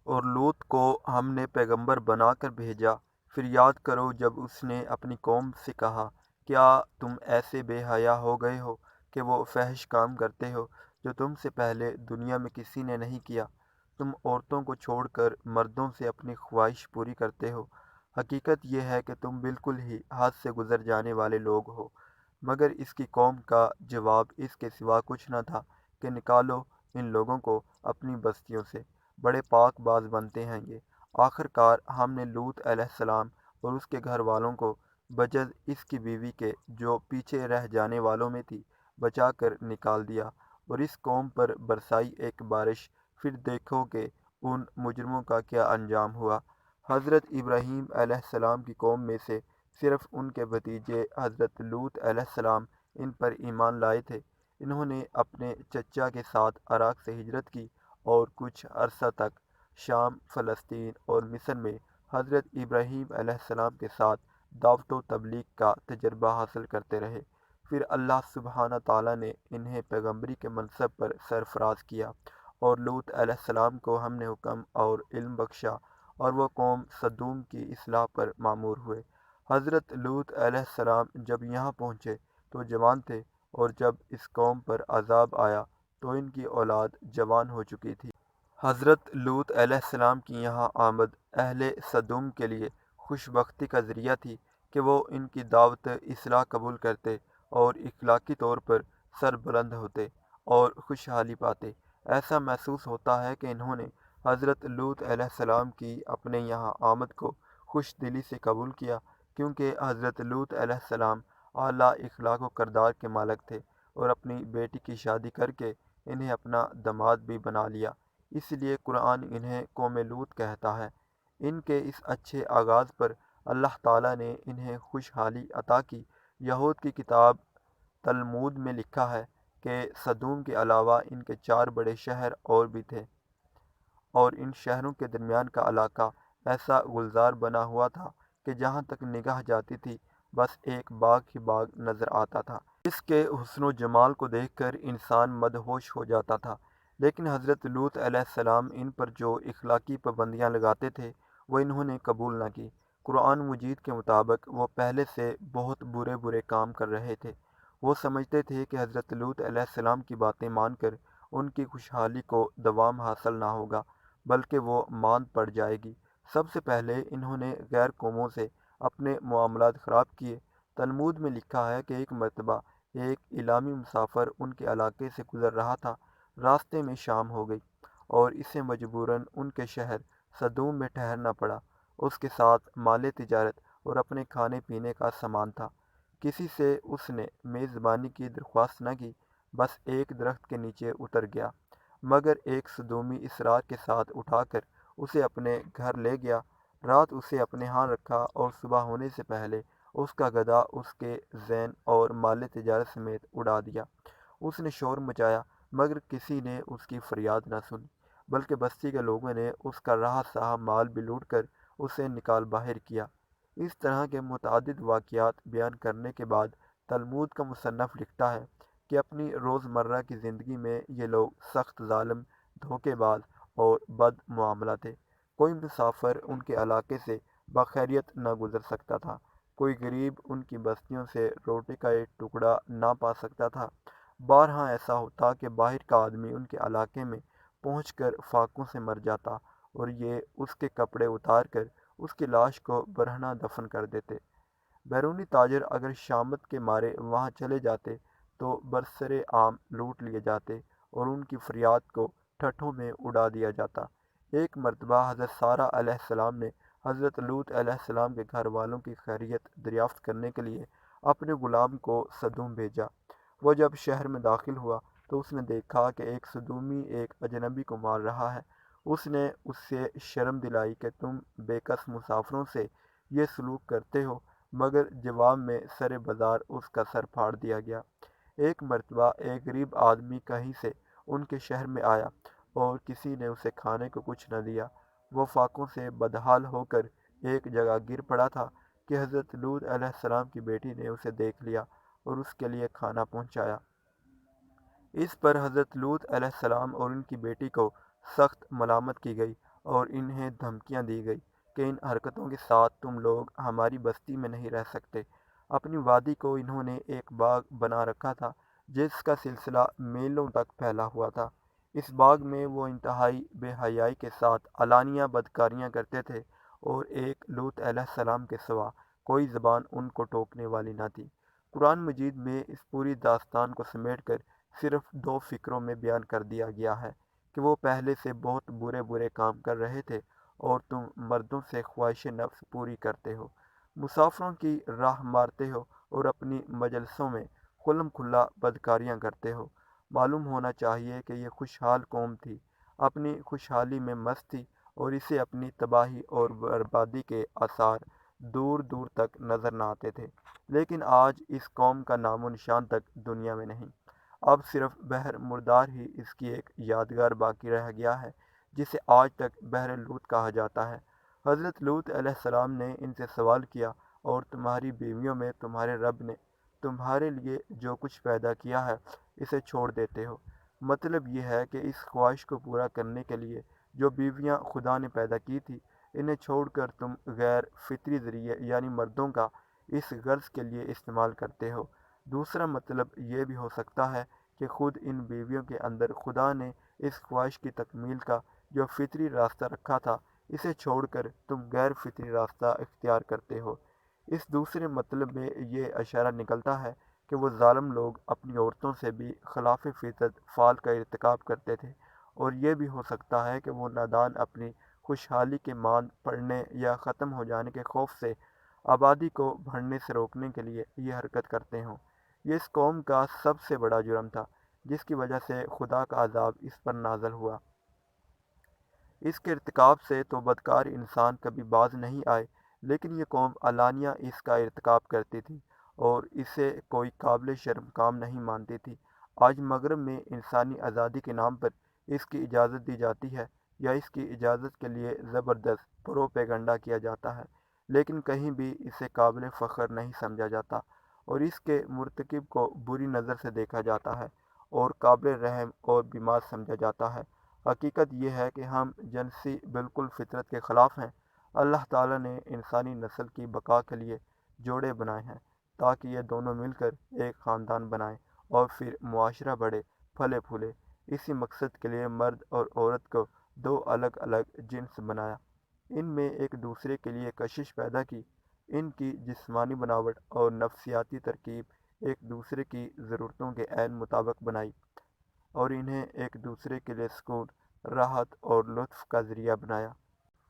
اور لوط کو ہم نے پیغمبر بنا کر بھیجا۔ پھر یاد کرو جب اس نے اپنی قوم سے کہا، کیا تم ایسے بے حیا ہو گئے ہو کہ وہ فحش کام کرتے ہو جو تم سے پہلے دنیا میں کسی نے نہیں کیا؟ تم عورتوں کو چھوڑ کر مردوں سے اپنی خواہش پوری کرتے ہو۔ حقیقت یہ ہے کہ تم بالکل ہی حد سے گزر جانے والے لوگ ہو۔ مگر اس کی قوم کا جواب اس کے سوا کچھ نہ تھا کہ نکالو ان لوگوں کو اپنی بستیوں سے، بڑے پاک باز بنتے ہیں یہ۔ آخر کار ہم نے لوط علیہ السلام اور اس کے گھر والوں کو بجز اس کی بیوی کے جو پیچھے رہ جانے والوں میں تھی بچا کر نکال دیا، اور اس قوم پر برسائی ایک بارش۔ پھر دیکھو کہ ان مجرموں کا کیا انجام ہوا۔ حضرت ابراہیم علیہ السلام کی قوم میں سے صرف ان کے بھتیجے حضرت لوط علیہ السلام ان پر ایمان لائے تھے۔ انہوں نے اپنے چچا کے ساتھ عراق سے ہجرت کی اور کچھ عرصہ تک شام، فلسطین اور مصر میں حضرت ابراہیم علیہ السلام کے ساتھ دعوت و تبلیغ کا تجربہ حاصل کرتے رہے۔ پھر اللہ سبحانہ تعالیٰ نے انہیں پیغمبری کے منصب پر سرفراز کیا، اور لوط علیہ السلام کو ہم نے حکم اور علم بخشا، اور وہ قوم سدوم کی اصلاح پر مامور ہوئے۔ حضرت لوط علیہ السلام جب یہاں پہنچے تو جوان تھے، اور جب اس قوم پر عذاب آیا تو ان کی اولاد جوان ہو چکی تھی۔ حضرت لوط علیہ السلام کی یہاں آمد اہل سدوم کے لیے خوش بختی کا ذریعہ تھی کہ وہ ان کی دعوت اصلاح قبول کرتے اور اخلاقی طور پر سربلند ہوتے اور خوشحالی پاتے۔ ایسا محسوس ہوتا ہے کہ انہوں نے حضرت لوط علیہ السلام کی اپنے یہاں آمد کو خوش دلی سے قبول کیا، کیونکہ حضرت لوط علیہ السلام اعلیٰ اخلاق و کردار کے مالک تھے، اور اپنی بیٹی کی شادی کر کے انہیں اپنا داماد بھی بنا لیا۔ اس لیے قرآن انہیں قوم لوط کہتا ہے۔ ان کے اس اچھے آغاز پر اللہ تعالیٰ نے انہیں خوشحالی عطا کی۔ یہود کی کتاب تلمود میں لکھا ہے کہ سدوم کے علاوہ ان کے 4 بڑے شہر اور بھی تھے، اور ان شہروں کے درمیان کا علاقہ ایسا گلزار بنا ہوا تھا کہ جہاں تک نگاہ جاتی تھی بس ایک باغ ہی باغ نظر آتا تھا۔ اس کے حسن و جمال کو دیکھ کر انسان مدہوش ہو جاتا تھا۔ لیکن حضرت لوط علیہ السلام ان پر جو اخلاقی پابندیاں لگاتے تھے وہ انہوں نے قبول نہ کی۔ قرآن مجید کے مطابق وہ پہلے سے بہت برے برے کام کر رہے تھے۔ وہ سمجھتے تھے کہ حضرت لوط علیہ السلام کی باتیں مان کر ان کی خوشحالی کو دوام حاصل نہ ہوگا، بلکہ وہ ماند پڑ جائے گی۔ سب سے پہلے انہوں نے غیر قوموں سے اپنے معاملات خراب کیے۔ تلمود میں لکھا ہے کہ ایک مرتبہ ایک اعلامی مسافر ان کے علاقے سے گزر رہا تھا۔ راستے میں شام ہو گئی اور اسے مجبوراً ان کے شہر سدوم میں ٹھہرنا پڑا۔ اس کے ساتھ مال تجارت اور اپنے کھانے پینے کا سامان تھا۔ کسی سے اس نے میزبانی کی درخواست نہ کی، بس ایک درخت کے نیچے اتر گیا۔ مگر ایک سدومی اصرار کے ساتھ اٹھا کر اسے اپنے گھر لے گیا۔ رات اسے اپنے ہاں رکھا اور صبح ہونے سے پہلے اس کا گدھا اس کے زین اور مال تجارت سمیت اڑا دیا۔ اس نے شور مچایا مگر کسی نے اس کی فریاد نہ سنی، بلکہ بستی کے لوگوں نے اس کا رہا سہا مال بھی لوٹ کر اسے نکال باہر کیا۔ اس طرح کے متعدد واقعات بیان کرنے کے بعد تلمود کا مصنف لکھتا ہے کہ اپنی روزمرہ کی زندگی میں یہ لوگ سخت ظالم، دھوکے باز اور بد معاملہ تھے۔ کوئی مسافر ان کے علاقے سے بخیریت نہ گزر سکتا تھا، کوئی غریب ان کی بستیوں سے روٹی کا ایک ٹکڑا نہ پا سکتا تھا۔ بارہا ایسا ہوتا کہ باہر کا آدمی ان کے علاقے میں پہنچ کر فاقوں سے مر جاتا، اور یہ اس کے کپڑے اتار کر اس کی لاش کو برہنہ دفن کر دیتے۔ بیرونی تاجر اگر شامت کے مارے وہاں چلے جاتے تو برسر عام لوٹ لیے جاتے اور ان کی فریاد کو ٹھٹھوں میں اڑا دیا جاتا۔ ایک مرتبہ حضرت سارہ علیہ السلام نے حضرت لوط علیہ السلام کے گھر والوں کی خیریت دریافت کرنے کے لیے اپنے غلام کو سدوم بھیجا۔ وہ جب شہر میں داخل ہوا تو اس نے دیکھا کہ ایک سدومی ایک اجنبی کو مار رہا ہے۔ اس نے اس سے شرم دلائی کہ تم بے کس مسافروں سے یہ سلوک کرتے ہو، مگر جواب میں سر بازار اس کا سر پھاڑ دیا گیا۔ ایک مرتبہ ایک غریب آدمی کہیں سے ان کے شہر میں آیا اور کسی نے اسے کھانے کو کچھ نہ دیا۔ وہ فاقوں سے بدحال ہو کر ایک جگہ گر پڑا تھا کہ حضرت لوط علیہ السلام کی بیٹی نے اسے دیکھ لیا اور اس کے لیے کھانا پہنچایا۔ اس پر حضرت لوط علیہ السلام اور ان کی بیٹی کو سخت ملامت کی گئی اور انہیں دھمکیاں دی گئی کہ ان حرکتوں کے ساتھ تم لوگ ہماری بستی میں نہیں رہ سکتے۔ اپنی وادی کو انہوں نے ایک باغ بنا رکھا تھا جس کا سلسلہ میلوں تک پھیلا ہوا تھا۔ اس باغ میں وہ انتہائی بے حیائی کے ساتھ علانیہ بدکاریاں کرتے تھے اور ایک لوط علیہ السلام کے سوا کوئی زبان ان کو ٹوکنے والی نہ تھی۔ قرآن مجید میں اس پوری داستان کو سمیٹ کر صرف 2 فقروں میں بیان کر دیا گیا ہے کہ وہ پہلے سے بہت برے برے کام کر رہے تھے اور تم مردوں سے خواہش نفس پوری کرتے ہو، مسافروں کی راہ مارتے ہو اور اپنی مجلسوں میں کھلم کھلا بدکاریاں کرتے ہو۔ معلوم ہونا چاہیے کہ یہ خوشحال قوم تھی، اپنی خوشحالی میں مست تھی اور اسے اپنی تباہی اور بربادی کے آثار دور دور تک نظر نہ آتے تھے، لیکن آج اس قوم کا نام و نشان تک دنیا میں نہیں۔ اب صرف بحر مردار ہی اس کی ایک یادگار باقی رہ گیا ہے جسے آج تک بحر لوط کہا جاتا ہے۔ حضرت لوط علیہ السلام نے ان سے سوال کیا، اور تمہاری بیویوں میں تمہارے رب نے تمہارے لیے جو کچھ پیدا کیا ہے اسے چھوڑ دیتے ہو؟ مطلب یہ ہے کہ اس خواہش کو پورا کرنے کے لیے جو بیویاں خدا نے پیدا کی تھی انہیں چھوڑ کر تم غیر فطری ذریعے یعنی مردوں کا اس غرض کے لیے استعمال کرتے ہو۔ دوسرا مطلب یہ بھی ہو سکتا ہے کہ خود ان بیویوں کے اندر خدا نے اس خواہش کی تکمیل کا جو فطری راستہ رکھا تھا اسے چھوڑ کر تم غیر فطری راستہ اختیار کرتے ہو۔ اس دوسرے مطلب میں یہ اشارہ نکلتا ہے کہ وہ ظالم لوگ اپنی عورتوں سے بھی خلاف فطرت فعل کا ارتکاب کرتے تھے، اور یہ بھی ہو سکتا ہے کہ وہ نادان اپنی خوشحالی کے ماند پڑنے یا ختم ہو جانے کے خوف سے آبادی کو بڑھنے سے روکنے کے لیے یہ حرکت کرتے ہوں۔ یہ اس قوم کا سب سے بڑا جرم تھا جس کی وجہ سے خدا کا عذاب اس پر نازل ہوا۔ اس کے ارتکاب سے تو بدکار انسان کبھی باز نہیں آئے، لیکن یہ قوم علانیہ اس کا ارتکاب کرتی تھی اور اسے کوئی قابل شرم کام نہیں مانتی تھی۔ آج مغرب میں انسانی آزادی کے نام پر اس کی اجازت دی جاتی ہے یا اس کی اجازت کے لیے زبردست پروپیگنڈا کیا جاتا ہے، لیکن کہیں بھی اسے قابل فخر نہیں سمجھا جاتا اور اس کے مرتکب کو بری نظر سے دیکھا جاتا ہے اور قابل رحم اور بیمار سمجھا جاتا ہے۔ حقیقت یہ ہے کہ ہم جنسی بالکل فطرت کے خلاف ہیں۔ اللہ تعالیٰ نے انسانی نسل کی بقا کے لیے جوڑے بنائے ہیں تاکہ یہ دونوں مل کر ایک خاندان بنائیں اور پھر معاشرہ بڑھے پھلے پھولے۔ اسی مقصد کے لیے مرد اور عورت کو 2 الگ الگ جنس بنایا، ان میں ایک دوسرے کے لیے کشش پیدا کی، ان کی جسمانی بناوٹ اور نفسیاتی ترکیب ایک دوسرے کی ضرورتوں کے عین مطابق بنائی اور انہیں ایک دوسرے کے لیے سکون، راحت اور لطف کا ذریعہ بنایا۔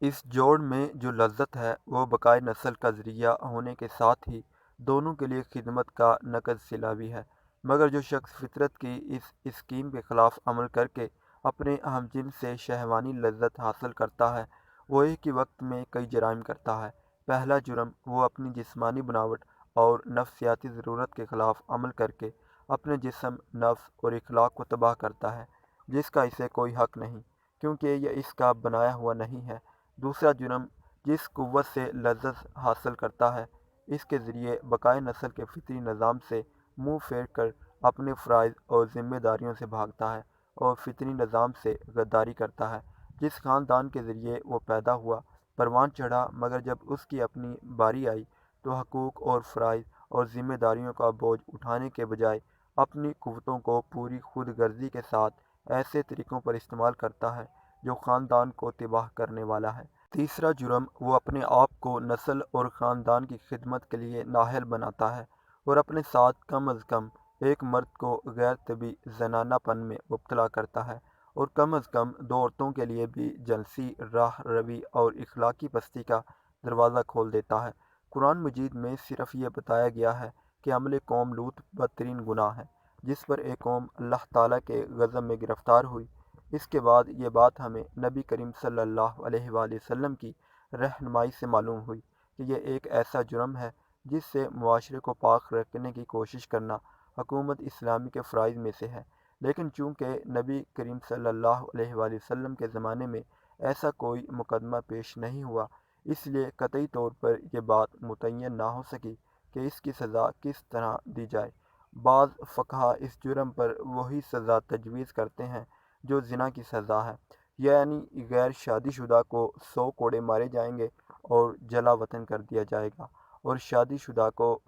اس جوڑ میں جو لذت ہے وہ بقائے نسل کا ذریعہ ہونے کے ساتھ ہی دونوں کے لیے خدمت کا نقد صلہ بھی ہے، مگر جو شخص فطرت کی اس اسکیم کے خلاف عمل کر کے اپنے ہم جنس سے شہوانی لذت حاصل کرتا ہے وہ ایک ہی وقت میں کئی جرائم کرتا ہے۔ پہلا جرم، وہ اپنی جسمانی بناوٹ اور نفسیاتی ضرورت کے خلاف عمل کر کے اپنے جسم، نفس اور اخلاق کو تباہ کرتا ہے جس کا اسے کوئی حق نہیں، کیونکہ یہ اس کا بنایا ہوا نہیں ہے۔ دوسرا جرم، جس قوت سے لذت حاصل کرتا ہے اس کے ذریعے بقائے نسل کے فطری نظام سے منہ پھیر کر اپنے فرائض اور ذمہ داریوں سے بھاگتا ہے اور فطری نظام سے غداری کرتا ہے۔ جس خاندان کے ذریعے وہ پیدا ہوا پروان چڑھا، مگر جب اس کی اپنی باری آئی تو حقوق اور فرائض اور ذمہ داریوں کا بوجھ اٹھانے کے بجائے اپنی قوتوں کو پوری خود غرضی کے ساتھ ایسے طریقوں پر استعمال کرتا ہے جو خاندان کو تباہ کرنے والا ہے۔ تیسرا جرم، وہ اپنے آپ کو نسل اور خاندان کی خدمت کے لیے نااہل بناتا ہے اور اپنے ساتھ کم از کم ایک مرد کو غیر طبی زنانہ پن میں مبتلا کرتا ہے اور کم از کم 2 عورتوں کے لیے بھی جنسی راہ روی اور اخلاقی پستی کا دروازہ کھول دیتا ہے۔ قرآن مجید میں صرف یہ بتایا گیا ہے کہ عمل قوم لوط بدترین گناہ ہے جس پر ایک قوم اللہ تعالیٰ کے غضب میں گرفتار ہوئی۔ اس کے بعد یہ بات ہمیں نبی کریم صلی اللہ علیہ وآلہ وسلم کی رہنمائی سے معلوم ہوئی کہ یہ ایک ایسا جرم ہے جس سے معاشرے کو پاک رکھنے کی کوشش کرنا حکومت اسلامی کے فرائض میں سے ہے، لیکن چونکہ نبی کریم صلی اللہ علیہ وآلہ وسلم کے زمانے میں ایسا کوئی مقدمہ پیش نہیں ہوا، اس لیے قطعی طور پر یہ بات متعین نہ ہو سکی کہ اس کی سزا کس طرح دی جائے۔ بعض فقہا اس جرم پر وہی سزا تجویز کرتے ہیں جو زنا کی سزا ہے، یعنی غیر شادی شدہ کو 100 کوڑے مارے جائیں گے اور جلا وطن کر دیا جائے گا، اور شادی شدہ کو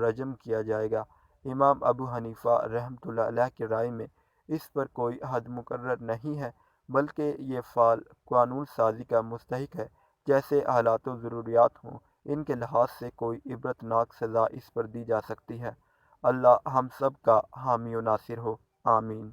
رجم کیا جائے گا۔ امام ابو حنیفہ رحمۃ اللہ علیہ کی رائے میں اس پر کوئی حد مقرر نہیں ہے، بلکہ یہ فعل قانون سازی کا مستحق ہے۔ جیسے حالات و ضروریات ہوں، ان کے لحاظ سے کوئی عبرتناک سزا اس پر دی جا سکتی ہے۔ اللہ ہم سب کا حامی و ناصر ہو، آمین۔